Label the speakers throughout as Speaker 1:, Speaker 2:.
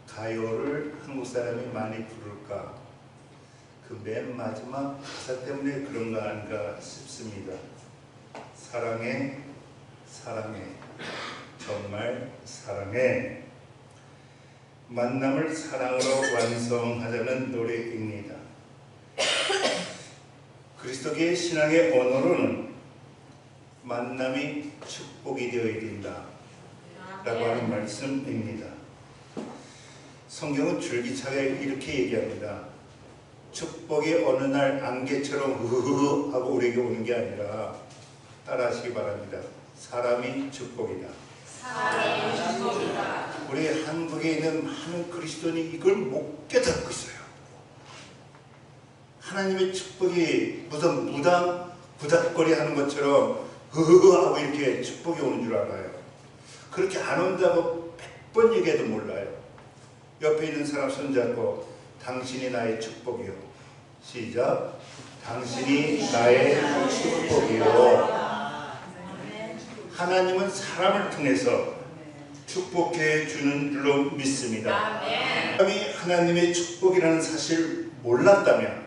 Speaker 1: 가요를 한국 사람이 많이 부를까? 그 맨 마지막 가사 때문에 그런가 아닌가 싶습니다. 사랑해, 사랑해, 정말 사랑해. 만남을 사랑으로 완성하자는 노래입니다. 그리스도교의 신앙의 언어로는 만남이 축복이 되어야 된다 라고 하는 말씀입니다. 성경은 줄기차게 이렇게 얘기합니다. 축복이 어느 날 안개처럼 흐흐흐 하고 우리에게 오는 게 아니라 따라하시기 바랍니다. 사람이 축복이다.
Speaker 2: 사람이 축복이다.
Speaker 1: 우리 한국에 있는 많은 그리스도인이 이걸 못 깨닫고 있어요. 하나님의 축복이 무슨 무당 부닥거리 하는 것처럼 흐흐흐 하고 이렇게 축복이 오는 줄 알아요. 그렇게 안 온다고 100번 얘기해도 몰라요. 옆에 있는 사람 손잡고 당신이 나의 축복이요. 시작. 당신이 나의 축복이요. 하나님은 사람을 통해서 축복해 주는 줄로 믿습니다. 사람이 하나님의 축복이라는 사실을 몰랐다면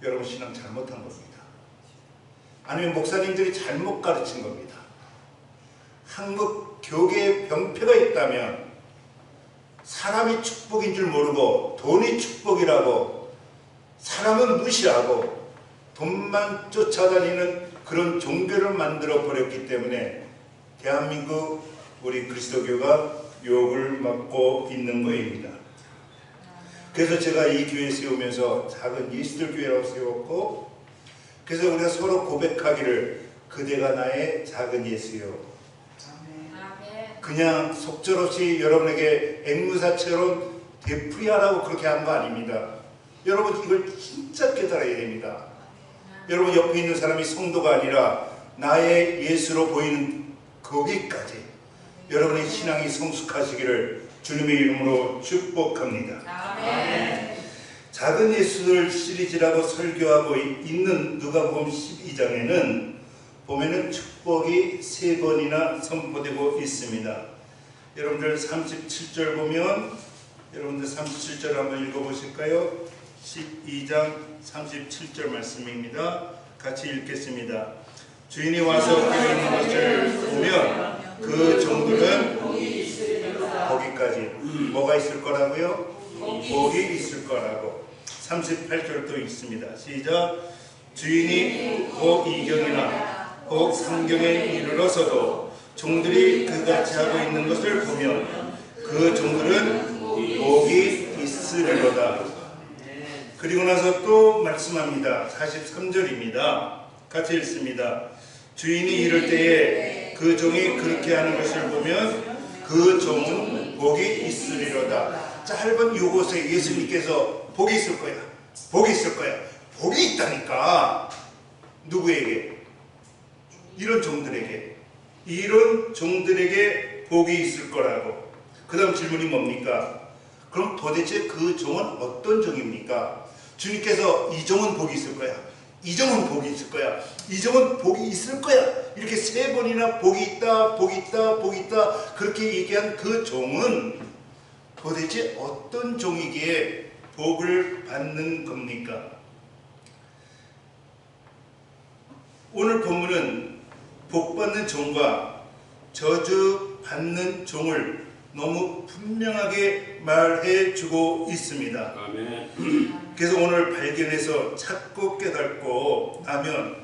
Speaker 1: 여러분 신앙 잘못한 겁니다. 아니면 목사님들이 잘못 가르친 겁니다. 한국 교계에 병폐가 있다면 사람이 축복인 줄 모르고 돈이 축복이라고 사람은 무시하고 돈만 쫓아다니는 그런 종교를 만들어 버렸기 때문에 대한민국 우리 그리스도교가 욕을 먹고 있는 것입니다. 그래서 제가 이 교회 세우면서 작은 예수들 교회라고 세웠고, 그래서 우리가 서로 고백하기를 그대가 나의 작은 예수요. 그냥 속절없이 여러분에게 앵무사처럼 되풀이하라고 그렇게 한 거 아닙니다. 여러분 이걸 진짜 깨달아야 됩니다. 여러분 옆에 있는 사람이 성도가 아니라 나의 예수로 보이는 거기까지 여러분의 신앙이 성숙하시기를 주님의 이름으로 축복합니다. 아멘. 작은 예수들 시리즈라고 설교하고 있는 누가복음 12장에는 보면은 축복이 3번이나 선포되고 있습니다. 여러분들 37절 보면 여러분들 37절 한번 읽어보실까요? 12장 37절 말씀입니다. 같이 읽겠습니다. 주인이 와서 깨어 있는 것을 보면 그 종들은 거기까지 뭐가 있을 거라고요? 복이 있을 거라고. 38절도 있습니다. 시작. 주인이 혹 이경이나 혹 상경에 이르러서도 종들이 그같이 하고 있는 것을 보면 그 종들은 복이 있으리로다. 그리고 나서 또 말씀합니다. 43절입니다. 같이 읽습니다. 주인이 이럴 때에 그 종이 그렇게 하는 것을 보면 그 종은 복이 있으리로다. 짧은 요것에 예수님께서 복이 있을 거야. 복이 있을 거야. 복이 있다니까. 누구에게? 이런 종들에게. 이런 종들에게 복이 있을 거라고. 그 다음 질문이 뭡니까? 그럼 도대체 그 종은 어떤 종입니까? 주님께서 이 종은 복이 있을 거야. 이 종은 복이 있을 거야. 이 종은 복이 있을 거야. 이렇게 3번이나 복이 있다, 복이 있다, 복이 있다 그렇게 얘기한 그 종은 도대체 어떤 종이기에 복을 받는 겁니까? 오늘 본문은 복받는 종과 저주받는 종을 너무 분명하게 말해주고 있습니다. 아멘. 그래서 오늘 발견해서 찾고 깨닫고 나면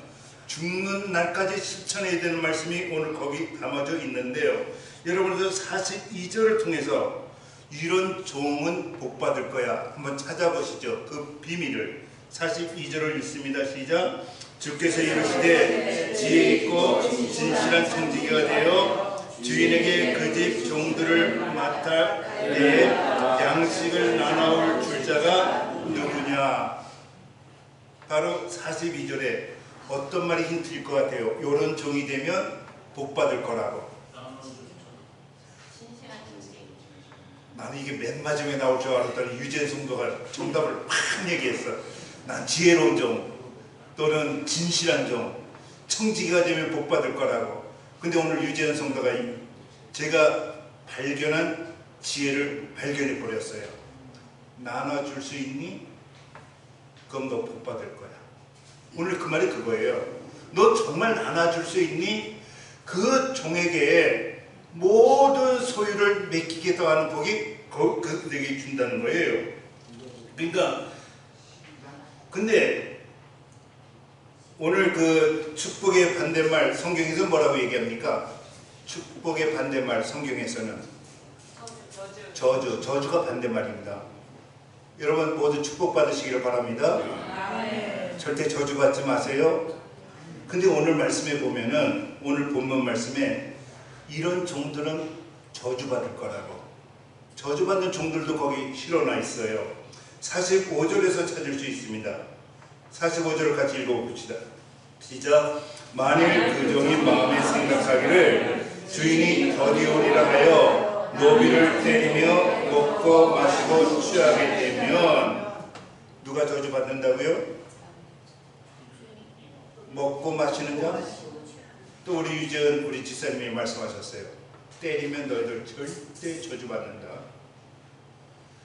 Speaker 1: 죽는 날까지 실천해야 되는 말씀이 오늘 거기 담아져 있는데요. 여러분들 42절을 통해서 이런 종은 복받을 거야. 한번 찾아보시죠. 그 비밀을. 42절을 읽습니다. 시작. 주께서 이르시되 지혜 있고 진실한 청지기가 되어 주인에게 그 집 종들을 맡아 내 양식을 나눠올 줄 자가 누구냐. 바로 42절에 어떤 말이 힌트일 것 같아요? 이런 종이 되면 복받을 거라고. 나는 이게 맨 마지막에 나올 줄 알았더니 유재현 성도가 정답을 막 얘기했어. 난 지혜로운 종 또는 진실한 종, 청지기가 되면 복받을 거라고. 근데 오늘 유재현 성도가 제가 발견한 지혜를 발견해 버렸어요. 나눠줄 수 있니? 그럼 너 복 받을 거야. 오늘 그 말이 그거예요. 너 정말 나눠줄 수 있니? 그 종에게 모든 소유를 맡기겠다고 하는 복이 그에게 준다는 거예요. 그러니까 근데 오늘 그 축복의 반대말 성경에서 뭐라고 얘기합니까? 축복의 반대말 성경에서는 저주가 반대말입니다. 여러분 모두 축복받으시기를 바랍니다. 절대 저주받지 마세요. 근데 오늘 말씀에 보면은 오늘 본문 말씀에 이런 종들은 저주받을 거라고, 저주받는 종들도 거기 실어놔 있어요. 45절에서 찾을 수 있습니다. 45절을 같이 읽어봅시다. 시작. 만일 그 종이 마음에 생각하기를 주인이 더디오리라 하여 노비를 때리며 먹고 마시고 취하게 되면 누가 저주받는다고요? 먹고 마시는 자? 또 우리 유재은 우리 지사님이 말씀하셨어요. 때리면 너희들 절대 저주받는다.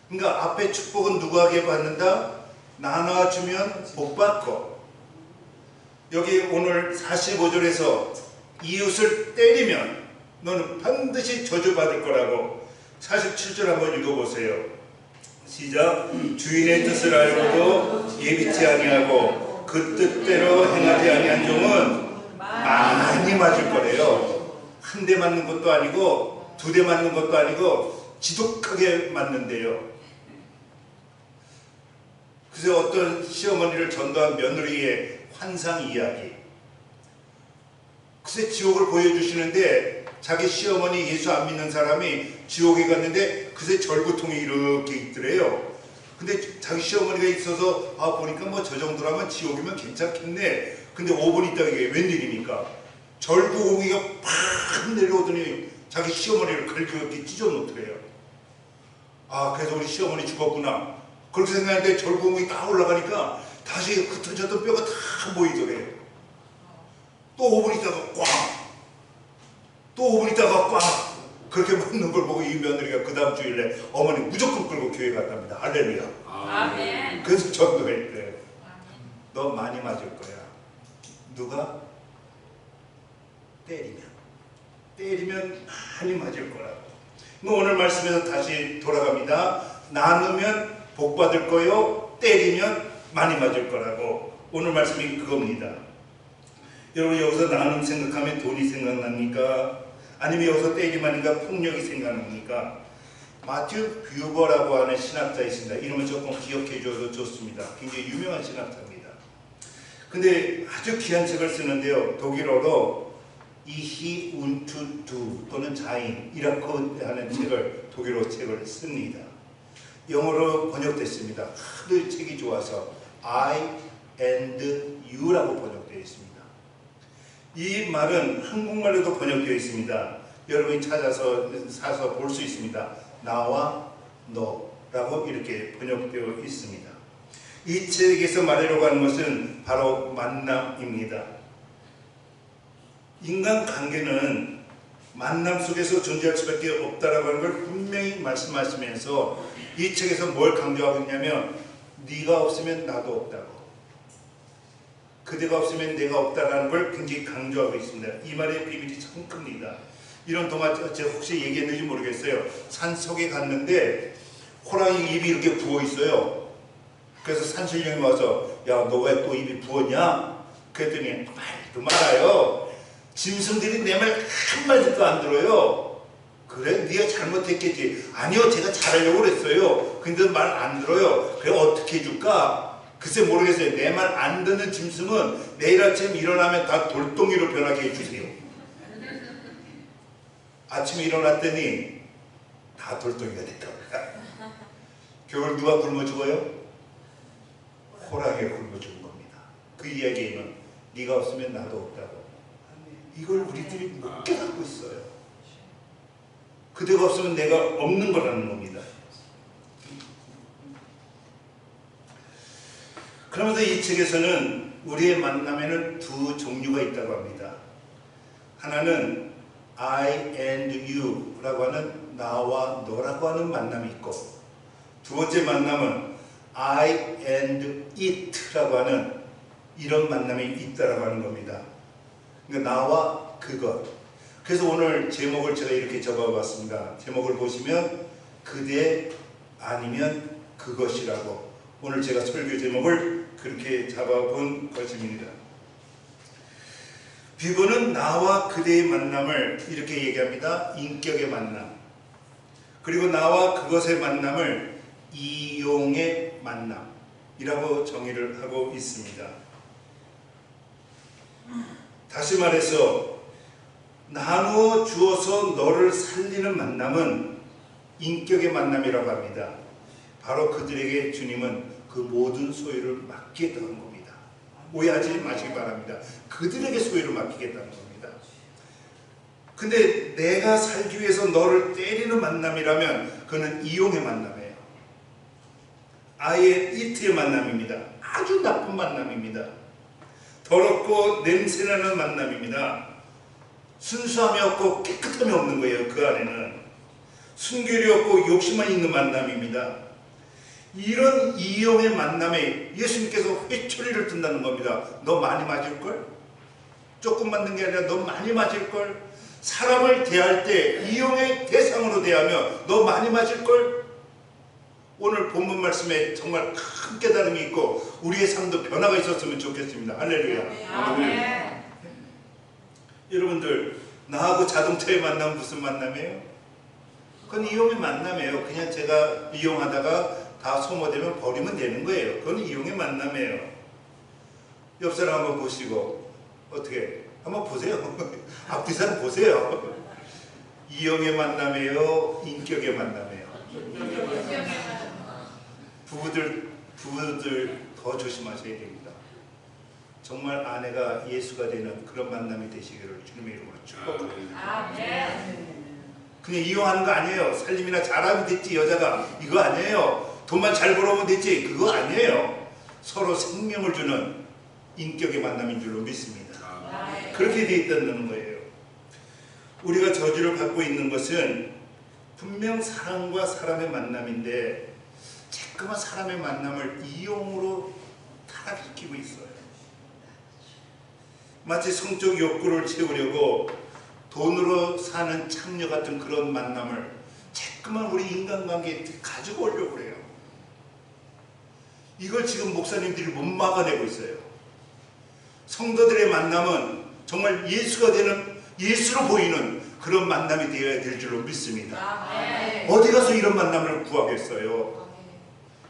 Speaker 1: 그러니까 앞에 축복은 누구에게 받는다? 나눠주면 복받고, 여기 오늘 45절에서 이웃을 때리면 너는 반드시 저주받을 거라고 47절 한번 읽어보세요. 시작. 주인의 뜻을 알고도 예비치 아니하고 그 뜻대로 행하지 아니한 종은 많이 맞을 거래요. 한 대 맞는 것도 아니고 두 대 맞는 것도 아니고 지독하게 맞는데요. 그래서 어떤 시어머니를 전도한 며느리의 환상 이야기, 글쎄 지옥을 보여주시는데 자기 시어머니 예수 안 믿는 사람이 지옥에 갔는데 글쎄 절구통이 이렇게 있더래요. 근데 자기 시어머니가 있어서 보니까 뭐 저 정도라면 지옥이면 괜찮겠네. 근데 5분 있다가 이게 웬일입니까? 절구공기가 팍 내려오더니 자기 시어머니를 갈기게 찢어놓더래요. 그래서 우리 시어머니 죽었구나 그렇게 생각했는데 절구공이 딱 올라가니까 다시 흩어졌던 뼈가 다 보이더래요. 또 5분 있다가 꽝! 또 5분 있다가 꽝! 그렇게 맞는 걸 보고 이 며느리가 그 다음 주일에 어머니 무조건 끌고 교회 갔답니다. 할렐루야.
Speaker 2: 아멘.
Speaker 1: 그래서 전도했대요. 너 많이 맞을 거야. 누가? 때리면 많이 맞을 거라고. 오늘 말씀에서 다시 돌아갑니다. 나누면 복 받을 거요, 때리면 많이 맞을 거라고. 오늘 말씀이 그겁니다. 여러분 여기서 나눔 생각하면 돈이 생각납니까? 아니면 여기서 때리면인가 폭력이 생각납니까? 마튜 뷰버라고 하는 신학자 있습니다. 이름을 조금 기억해 줘도 좋습니다. 굉장히 유명한 신학자입니다. 근데 아주 귀한 책을 쓰는데요. 독일어로 이히 운투 두 또는 자인이라고 하는 책을 독일어 책을 씁니다. 영어로 번역됐습니다. 하도 책이 좋아서 I and you라고 번역되어 있습니다. 이 말은 한국말로도 번역되어 있습니다. 여러분이 찾아서 사서 볼 수 있습니다. 나와 너라고 이렇게 번역되어 있습니다. 이 책에서 말하려고 하는 것은 바로 만남입니다. 인간관계는 만남 속에서 존재할 수밖에 없다라고 하는 걸 분명히 말씀하시면서 이 책에서 뭘 강조하고 있냐면 네가 없으면 나도 없다고, 그대가 없으면 내가 없다라는 걸 굉장히 강조하고 있습니다. 이 말의 비밀이 참 큽니다. 이런 동안 제가 혹시 얘기했는지 모르겠어요. 산속에 갔는데 호랑이 입이 이렇게 부어 있어요. 그래서 산신령이 와서 야, 너 왜 또 입이 부었냐? 그랬더니 말도 말아요. 짐승들이 내 말 한마디도 안 들어요. 그래? 네가 잘못했겠지. 아니요, 제가 잘하려고 그랬어요. 근데 말 안 들어요. 그래 어떻게 해줄까? 글쎄 모르겠어요. 내 말 안 듣는 짐승은 내일 아침 일어나면 다 돌덩이로 변하게 해주세요. 아침에 일어났더니 다 돌덩이가 됐답니다. 결국 누가 굶어 죽어요? 호랑이가 굶어 죽은 겁니다. 그 이야기에는 네가 없으면 나도 없다고. 이걸 우리들이 못 깨닫고 있어요. 그대가 없으면 내가 없는 거라는 겁니다. 그러면서 이 책에서는 우리의 만남에는 두 종류가 있다고 합니다. 하나는 I and you 라고 하는 나와 너라고 하는 만남이 있고, 두 번째 만남은 I and it라고 하는 이런 만남이 있다라고 하는 겁니다. 그러니까 나와 그것. 그래서 오늘 제목을 제가 이렇게 적어봤습니다. 제목을 보시면 그대 아니면 그것이라고, 오늘 제가 설교 제목을 그렇게 잡아본 것입니다. 비브는 나와 그대의 만남을 이렇게 얘기합니다. 인격의 만남. 그리고 나와 그것의 만남을 이용의 만남이라고 정의를 하고 있습니다. 다시 말해서 나누어 주어서 너를 살리는 만남은 인격의 만남이라고 합니다. 바로 그들에게 주님은 그 모든 소유를 맡기겠다는 겁니다. 오해하지 마시기 바랍니다. 그들에게 소유를 맡기겠다는 겁니다. 근데 내가 살기 위해서 너를 때리는 만남이라면 그는 이용의 만남이에요. 아예 이트의 만남입니다. 아주 나쁜 만남입니다. 더럽고 냄새나는 만남입니다. 순수함이 없고 깨끗함이 없는 거예요. 그 안에는 순결이 없고 욕심만 있는 만남입니다. 이런 이용의 만남에 예수님께서 회초리를 든다는 겁니다. 너 많이 맞을걸? 조금 맞는 게 아니라 너 많이 맞을걸? 사람을 대할 때 이용의 대상으로 대하며 너 많이 맞을걸? 오늘 본문 말씀에 정말 큰 깨달음이 있고 우리의 삶도 변화가 있었으면 좋겠습니다. 할렐루야. 여러분들, 나하고 자동차의 만남 무슨 만남이에요? 그건 이용의 만남이에요. 그냥 제가 이용하다가 다 소모되면 버리면 되는 거예요. 그건 이용의 만남이에요. 옆 사람 한번 보시고 어떻게 한번 보세요. 앞뒤 사람 보세요. 이용의 만남이에요? 인격의 만남이에요? 부부들 더 조심하셔야 됩니다. 정말 아내가 예수가 되는 그런 만남이 되시기를 주님의 이름으로 축복합니다. 그냥 이용하는 거 아니에요. 살림이나 잘하면 됐지 여자가, 이거 아니에요. 돈만 잘 벌어오면 됐지, 그거 아니에요. 서로 생명을 주는 인격의 만남인 줄로 믿습니다. 그렇게 되어 있다는 거예요. 우리가 저주를 받고 있는 것은 분명 사람과 사람의 만남인데 자꾸만 사람의 만남을 이용으로 타락시키고 있어요. 마치 성적 욕구를 채우려고 돈으로 사는 창녀 같은 그런 만남을 자꾸만 우리 인간관계에 가지고 오려고 그래요. 이걸 지금 목사님들이 못 막아내고 있어요. 성도들의 만남은 정말 예수가 되는, 예수로 보이는 그런 만남이 되어야 될 줄로 믿습니다. 어디 가서 이런 만남을 구하겠어요?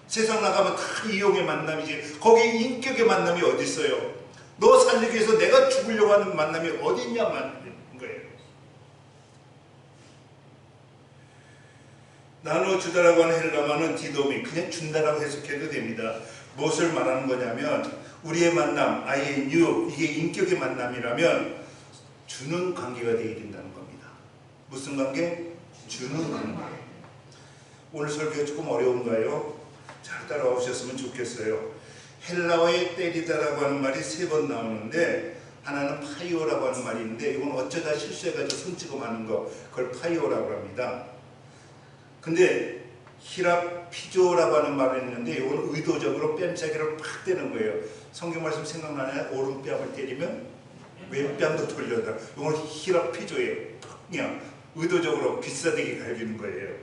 Speaker 1: 세상 나가면 다 이용의 만남이지, 거기 인격의 만남이 어디 있어요? 너 살리기 위해서 내가 죽으려고 하는 만남이 어디 있냐만 거예요. 나눠주다라고 하는 헬라어는 디도미, 그냥 준다라고 해석해도 됩니다. 무엇을 말하는 거냐면 우리의 만남, I and you, 이게 인격의 만남이라면 주는 관계가 되어야 된다는 겁니다. 무슨 관계? 주는 관계. 오늘 설교가 조금 어려운가요? 잘 따라와 오셨으면 좋겠어요. 헬라어의 때리다라고 하는 말이 3번 나오는데 하나는 파이오라고 하는 말이 있는데 이건 어쩌다 실수해가지고 손 찍어 하는 거, 그걸 파이오라고 합니다. 근데 히랍 피조라고 하는 말이 있는데 이건 의도적으로 뺨짜기를 팍 때는 거예요. 성경 말씀 생각나나요? 오른뺨을 때리면 왼뺨도 돌려다. 이건 히랍 피조예요. 그냥 의도적으로 비싸대게 갈기는 거예요.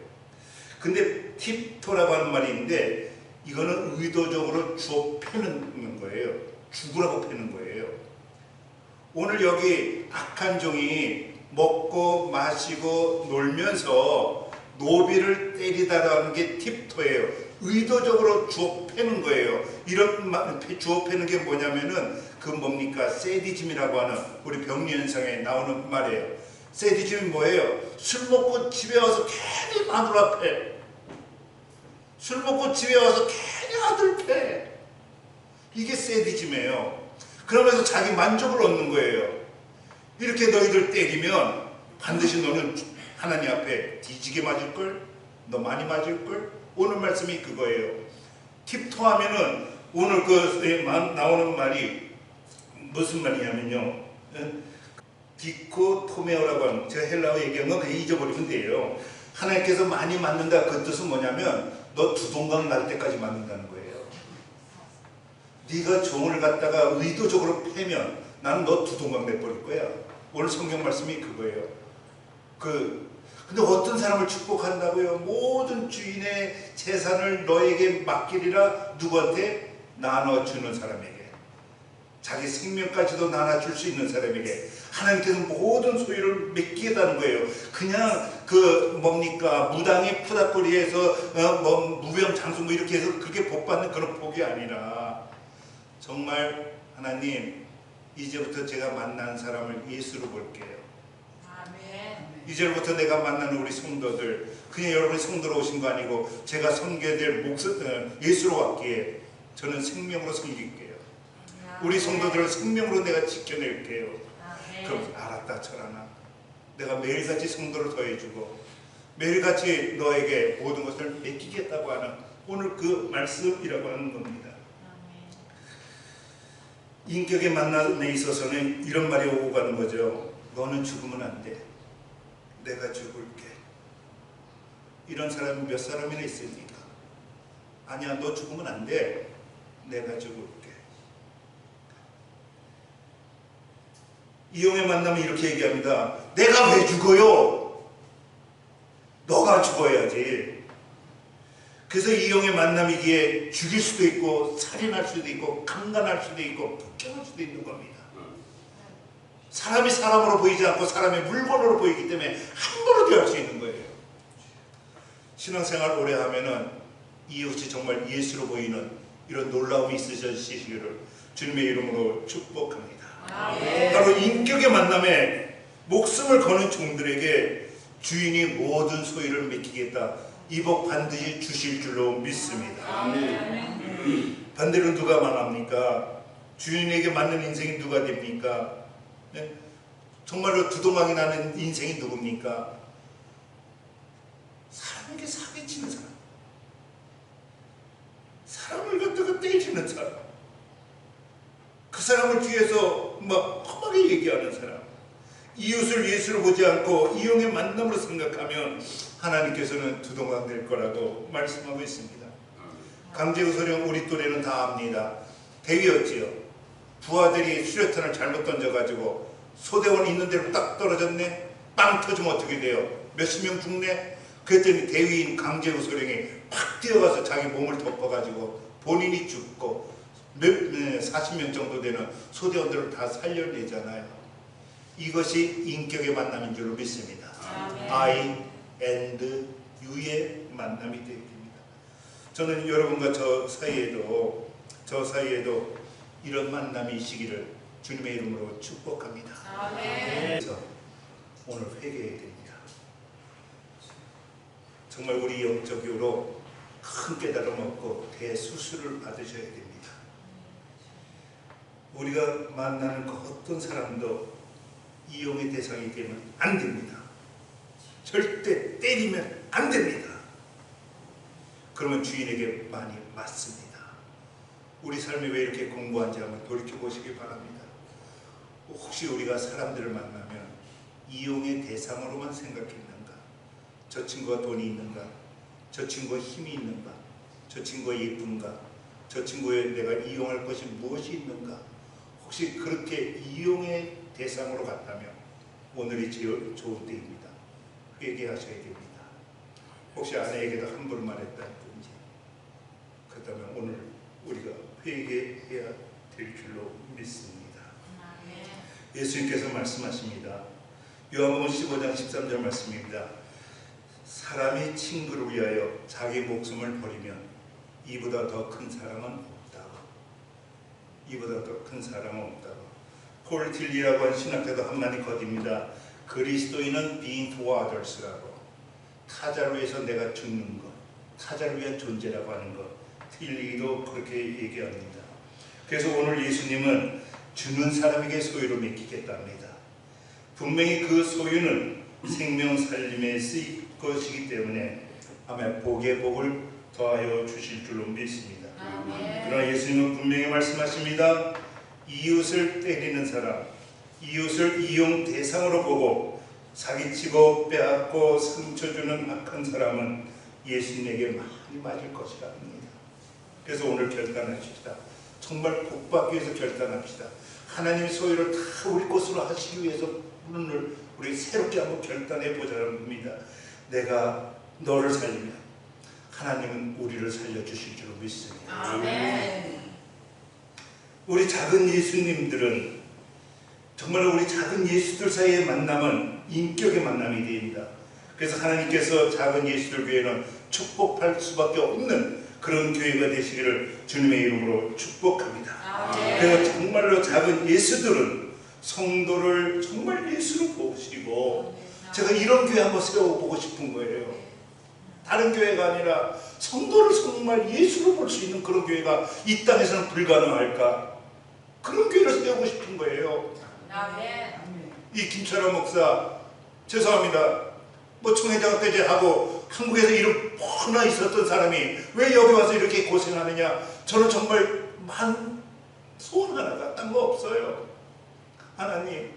Speaker 1: 근데 팁토라고 하는 말이 있는데 이거는 의도적으로 주어 패는 거예요. 죽으라고 패는 거예요. 오늘 여기 악한 종이 먹고 마시고 놀면서 노비를 때리다라는 게 팁토예요. 의도적으로 주어 패는 거예요. 이런 주어 패는 게 뭐냐면은 그 뭡니까? 세디즘이라고 하는 우리 병리현상에 나오는 말이에요. 세디즘이 뭐예요? 술 먹고 집에 와서 괜히 마누라 앞에, 술 먹고 집에 와서 괜히 아들 패. 이게 세디즘이에요. 그러면서 자기 만족을 얻는 거예요. 이렇게 너희들 때리면 반드시 너는 하나님 앞에 뒤지게 맞을걸? 너 많이 맞을걸? 오늘 말씀이 그거예요. 팁토하면은 오늘 나오는 말이 무슨 말이냐면요. 디코토메오라고 하는, 제가 헬라어 얘기한 건 그냥 잊어버리면 돼요. 하나님께서 많이 맞는다 그 뜻은 뭐냐면 너 두동강 날 때까지 맞는다는 거예요. 네가 종을 갖다가 의도적으로 패면 나는 너 두동강 내버릴 거야. 오늘 성경 말씀이 그거예요. 근데 어떤 사람을 축복한다고요? 모든 주인의 재산을 너에게 맡기리라. 누구한테? 나눠주는 사람에게. 자기 생명까지도 나눠줄 수 있는 사람에게 하나님께서 모든 소유를 맡기겠다는 거예요. 그냥 뭡니까 무당이 푸닥거리에서 무병장수 이렇게 해서 그렇게 복받는 그런 복이 아니라 정말 하나님 이제부터 제가 만난 사람을 예수로 볼게요.
Speaker 2: 아멘.
Speaker 1: 이제부터 내가 만나는 우리 성도들 그냥 여러분이 성도로 오신 거 아니고 제가 섬겨야 될 예수로 왔기에 저는 생명으로 섬길게요. 우리 성도들을 생명으로 내가 지켜낼게요. 그럼 알았다 철하나 내가 매일같이 성도를 더해주고 매일같이 너에게 모든 것을 맡기겠다고 하는 오늘 그 말씀이라고 하는 겁니다. 인격의 만남에 있어서는 이런 말이 오고 가는 거죠. 너는 죽으면 안 돼. 내가 죽을게. 이런 사람이 몇 사람이나 있습니까? 아니야, 너 죽으면 안 돼. 내가 죽을게. 이용의 만남은 이렇게 얘기합니다. 내가 왜 죽어요? 너가 죽어야지. 그래서 이용의 만남이기에 죽일 수도 있고 살인할 수도 있고 강간할 수도 있고 폭행할 수도 있는 겁니다. 사람이 사람으로 보이지 않고 사람의 물건으로 보이기 때문에 함부로 대할 수 있는 거예요. 신앙생활 오래 하면은 이웃이 정말 예수로 보이는 이런 놀라움이 있으시기를 주님의 이름으로 축복합니다. 바로 인격의 만남에 목숨을 거는 종들에게 주인이 모든 소유를 맡기겠다. 이 복 반드시 주실 줄로 믿습니다. 반대로 누가 망합니까? 주인에게 맞는 인생이 누가 됩니까? 네? 정말로 두동강이 나는 인생이 누굽니까? 사람에게 사기치는 사람, 사람을 갖다가 때리는 사람, 그 사람을 뒤에서 막 험하게 얘기하는 사람, 이웃을 예수로 보지 않고 이용의 만남으로 생각하면 하나님께서는 두동강 될 거라고 말씀하고 있습니다. 강제우소령 우리 또래는 다 압니다. 대위였지요. 부하들이 수류탄을 잘못 던져가지고 소대원 있는 대로 딱 떨어졌네. 빵 터지면 어떻게 돼요? 몇십 명 죽네. 그랬더니 대위인 강제우소령이 팍 뛰어가서 자기 몸을 덮어가지고 본인이 죽고 40명 정도 되는 소대원들을 다 살려내잖아요. 이것이 인격의 만남인 줄로 믿습니다. I and you의 만남이 되게 됩니다. 저는 여러분과 저 사이에도 이런 만남이 있기를 주님의 이름으로 축복합니다. 그래서 오늘 회개해야 됩니다. 정말 우리 영적으로 큰 깨달음 얻고 대수술을 받으셔야 됩니다. 우리가 만나는 그 어떤 사람도 이용의 대상이 되면 안 됩니다. 절대 때리면 안 됩니다. 그러면 주인에게 많이 맞습니다. 우리 삶이 왜 이렇게 공고한지 한번 돌이켜보시기 바랍니다. 혹시 우리가 사람들을 만나면 이용의 대상으로만 생각했는가? 저 친구가 돈이 있는가? 저 친구가 힘이 있는가? 저 친구가 예쁜가? 저 친구에 내가 이용할 것이 무엇이 있는가? 혹시 그렇게 이용의 대상으로 갔다면 오늘이 제일 좋은 때입니다. 회개하셔야 됩니다. 혹시 아내에게도 함부로 말했다든지 그렇다면 오늘 우리가 회개해야 될 줄로 믿습니다. 예수님께서 말씀하십니다. 요한복음 15장 13절 말씀입니다. 사람이 친구를 위하여 자기 목숨을 버리면 이보다 더 큰 사랑은 없다고. 이보다 더 큰 사랑은 없다고. 폴 틸리라고 하는 신학자도 한마디 거듭니다. 그리스도인은 being for others라고. 타자를 위해서 내가 죽는 것, 타자를 위한 존재라고 하는 것. 틸리도 그렇게 얘기합니다. 그래서 오늘 예수님은 주는 사람에게 소유를 맡기겠답니다. 분명히 그 소유는 생명 살림에 쓰일 것이기 때문에 아마 복의 복을 더하여 주실 줄로 믿습니다. 그러나 예수님은 분명히 말씀하십니다. 이웃을 때리는 사람, 이웃을 이용 대상으로 보고 사기치고 빼앗고 상처 주는 악한 사람은 예수님에게 많이 맞을 것이라 합니다. 그래서 오늘 결단하십시다. 정말 복받기 위해서 결단합시다. 하나님 소유를 다 우리 것으로 하시기 위해서 오늘 우리 새롭게 한번 결단해 보자는 겁니다. 내가 너를 살리면 하나님은 우리를 살려주실 줄 믿습니다.
Speaker 2: 아멘.
Speaker 1: 우리 작은 예수님들은 정말 우리 작은 예수들 사이의 만남은 인격의 만남이 됩니다. 그래서 하나님께서 작은 예수들 교회는 축복할 수밖에 없는 그런 교회가 되시기를 주님의 이름으로 축복합니다.
Speaker 2: 아멘.
Speaker 1: 그래서 정말로 작은 예수들은 성도를 정말 예수로 보시고 제가 이런 교회 한번 세워보고 싶은 거예요. 다른 교회가 아니라 성도를 정말 예수로 볼 수 있는 그런 교회가 이 땅에서는 불가능할까? 그런 교회를 세우고 싶은 거예요.
Speaker 2: 아멘.
Speaker 1: 이 김철환 목사 죄송합니다. 뭐 총회장까지 하고 한국에서 이런 뻔하 있었던 사람이 왜 여기 와서 이렇게 고생하느냐? 저는 정말 소원 하나가 딴 거 없어요. 하나님,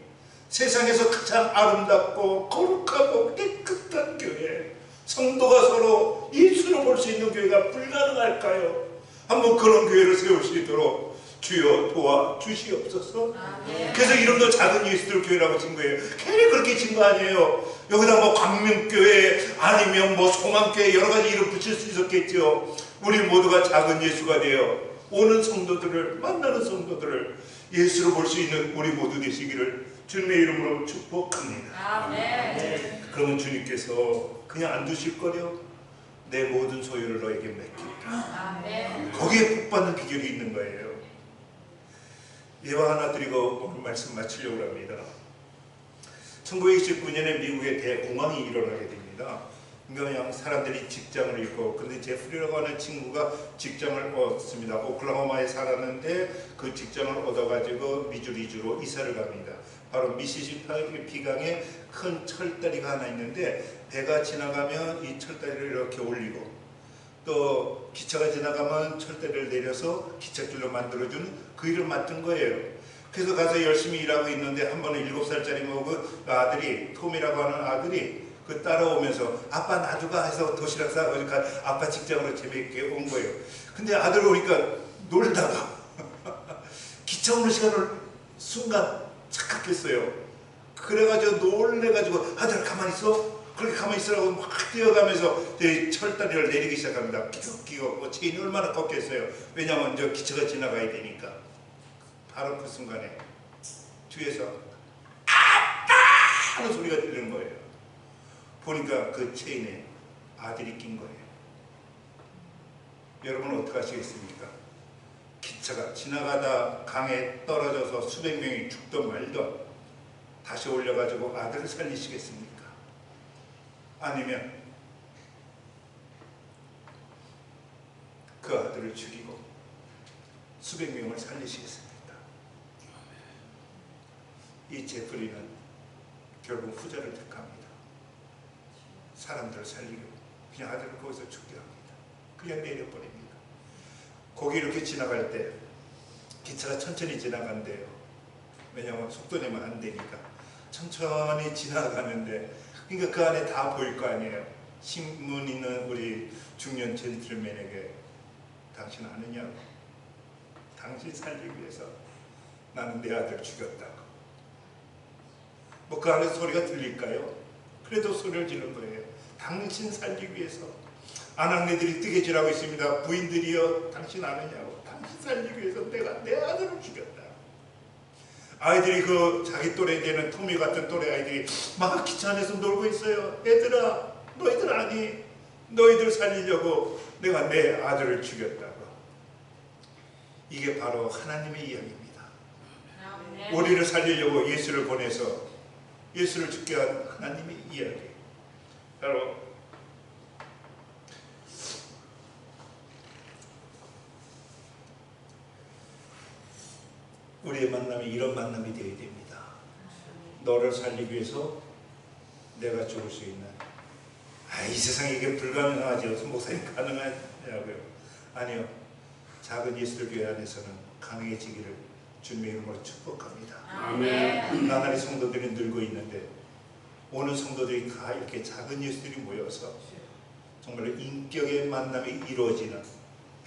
Speaker 1: 세상에서 가장 아름답고 거룩하고 깨끗한 교회, 성도가 서로 예수로 볼 수 있는 교회가 불가능할까요? 한번 그런 교회를 세울 수 있도록 주여 도와주시옵소서.
Speaker 2: 아멘.
Speaker 1: 그래서 이름도 작은 예수들 교회라고 진 거예요. 괜히 그렇게 진 거 아니에요. 여기다 뭐 광명교회 아니면 뭐 소망교회 여러 가지 이름 붙일 수 있었겠죠. 우리 모두가 작은 예수가 되어 오는 성도들을 만나는 성도들을 예수로 볼 수 있는 우리 모두 되시기를 주님의 이름으로 축복합니다.
Speaker 2: 아멘.
Speaker 1: 그러면 주님께서 그냥 안 두실 거려? 내 모든 소유를 너에게 맡길까?
Speaker 2: 아멘.
Speaker 1: 거기에 복받는 비결이 있는 거예요. 예화 하나 드리고 오늘 말씀 마치려고 합니다. 1929년에 미국에 대공황이 일어나게 됩니다. 그냥 사람들이 직장을 잃고, 근데 제프리라고 하는 친구가 직장을 얻습니다. 오클라호마에 살았는데 그 직장을 얻어가지고 미주리주로 이사를 갑니다. 바로 미시시피 비강에 큰 철다리가 하나 있는데 배가 지나가면 이 철다리를 이렇게 올리고 또 기차가 지나가면 철다리를 내려서 기찻길로 만들어주는 그 일을 맡은 거예요. 그래서 가서 열심히 일하고 있는데 한 번은 7살짜리 그 아들이, 톰이라고 하는 아들이 그 따라오면서 아빠 나도 가 해서 도시락 싸가지고 아빠 직장으로 재미있게 온 거예요. 근데 아들 오니까 놀다가 기차 오는 시간을 순간 착각했어요. 그래가지고 놀래가지고 아들 가만히 있어? 그렇게 가만히 있으라고 막 뛰어가면서 철다리를 내리기 시작합니다. 끼고 체인이 얼마나 꺾였어요. 왜냐하면 저 기차가 지나가야 되니까. 바로 그 순간에 뒤에서 아빠! 하는 소리가 들리는 거예요. 보니까 그 체인에 아들이 낀 거예요. 여러분 어떻게 하시겠습니까? 기차가 지나가다 강에 떨어져서 수백 명이 죽던 말던 다시 올려가지고 아들을 살리시겠습니까? 아니면 그 아들을 죽이고 수백 명을 살리시겠습니까? 이 제프리는 결국 후자를 택합니다. 사람들을 살리려고 그냥 아들을 거기서 죽게 합니다. 그냥 내려버립니다. 거기 이렇게 지나갈 때 기차가 천천히 지나간대요. 왜냐하면 속도 내면 안 되니까 천천히 지나가는데, 그러니까 그 안에 다 보일 거 아니에요. 신문 있는 우리 중년 젠틀맨에게 당신 아느냐고, 당신 살리기 위해서 나는 내 아들 죽였다고. 뭐 그 안에서 소리가 들릴까요? 그래도 소리를 지른 거예요. 당신 살리기 위해서. 아낙네들이 뜨개질하고 있습니다. 부인들이여 당신 아느냐고, 당신 살리기 위해서 내가 내 아들을 죽였다. 아이들이 그 자기 또래 되는 토미 같은 또래 아이들이 막 기차 안에서 놀고 있어요. 얘들아 너희들 아니, 너희들 살리려고 내가 내 아들을 죽였다고. 이게 바로 하나님의 이야기입니다.
Speaker 2: 아멘.
Speaker 1: 우리를 살리려고 예수를 보내서 예수를 죽게 한 하나님의 이야기. 바로 우리의 만남이 이런 만남이 되어야 됩니다. 너를 살리기 위해서 내가 죽을 수 있는, 이 세상에 이게 불가능하죠. 목사님 가능하냐고요? 아니요. 작은 예수들 교회 안에서는 가능해지기를 주님의 이름으로 축복합니다.
Speaker 2: 아멘.
Speaker 1: 나날이 성도들이 늘고 있는데 오는 성도들이 다 이렇게 작은 예수들이 모여서 정말 인격의 만남이 이루어지는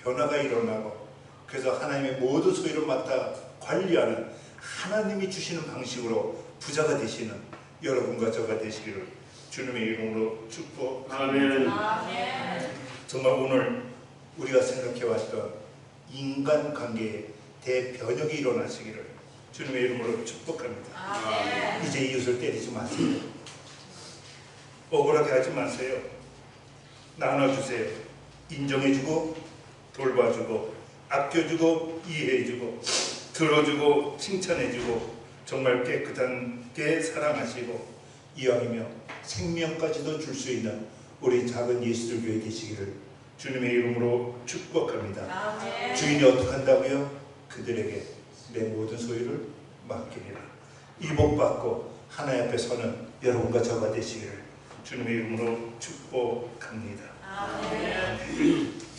Speaker 1: 변화가 일어나고, 그래서 하나님의 모든 소유를 맡아 관리하는 하나님이 주시는 방식으로 부자가 되시는 여러분과 저가 되시기를 주님의 이름으로 축복합니다.
Speaker 2: 아멘.
Speaker 1: 정말 오늘 우리가 생각해왔던 인간관계에 대변혁이 일어나시기를 주님의 이름으로 축복합니다.
Speaker 2: 아멘.
Speaker 1: 이제 이웃을 때리지 마세요. 억울하게 하지 마세요. 나눠주세요. 인정해주고 돌봐주고 아껴주고 이해해주고 들어주고 칭찬해주고 정말 깨끗하게 사랑하시고 이왕이며 생명까지도 줄 수 있는 우리 작은 예수들 교회 되시기를 주님의 이름으로 축복합니다.
Speaker 2: 아멘.
Speaker 1: 주인이 어떻게 한다고요? 그들에게 내 모든 소유를 맡기리라. 이복받고 하나님 앞에 서는 여러분과 저가 되시기를 주님의 이름으로 축복합니다.
Speaker 2: 아멘.